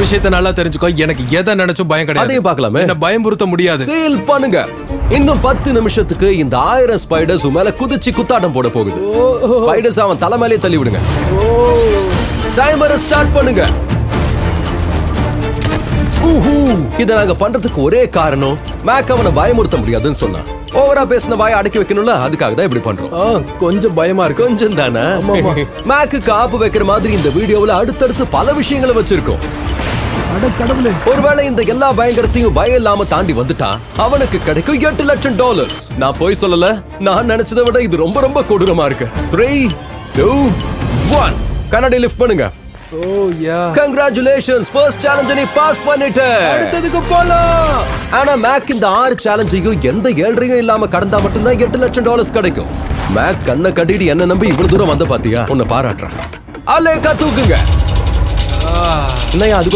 விஷயத்தை நல்லா தெரிஞ்சுக்கோ. எனக்கு எதை நினைச்சும் பயம் கிடையாது. அதையும் பார்க்கலாமே. என்ன பயமுறுத்த முடியாது. சீல் பண்ணுங்க. இன்னும் 10 நிமிஷத்துக்கு இந்த 1000 ஸ்பைடர்ஸ் மேல குதிச்சு குத்தாட்டம் போட போகுது. ஸ்பைடர்ஸ் அவன் தலை மேலே தள்ளி விடுங்க. டைமரை ஸ்டார்ட் பண்ணுங்க. இத நாங்க பண்றதுக்கு ஒரே காரணம், மேக் அவனை பயமுறுத்த முடியாதுன்னு சொன்னான். ஓவரா பேசின வாயை அடக்கி வைக்கணும்ல, அதுக்காக தான் இப்படி பண்றோம். கொஞ்சம் பயமா இருக்கு. கொஞ்சம் தானே. மேக்கு காப்பு வைக்கிற மாதிரி இந்த வீடியோவில் அடுத்தடுத்து பல விஷயங்களை வச்சிருக்கோம். ஒருவேளை இந்த எல்லா பயங்கரத்தையும் பயம் இல்லாம தாண்டி வந்துட்டான், அவனுக்கு கிடைக்கும் $8 லட்சம். நான் போய் சொல்லல, நான் நினைச்சதை விட இது ரொம்ப ரொம்ப கொடூரமா இருக்கு. 3, 2, 1 கண்ணாடி லிஃப்ட் பண்ணுங்க. Congratulations, first challenge நீ பாஸ் பண்ணிட்ட. அடுத்ததுக்கு போலாம். ஆனா மேக் இந்த 6 சேலஞ்சையும் எந்த ஏழ்றையும் இல்லாம கடந்தா மட்டும்தான் $8 லட்சம் கிடைக்கும். மேக் கண்ணை கட்டிட்டு என்ன நம்பி இவ்வளவு தூரம் வந்த பாத்தியா, உன்னை பாராட்டுறேன். அலேக்கா தூக்குங்க. அது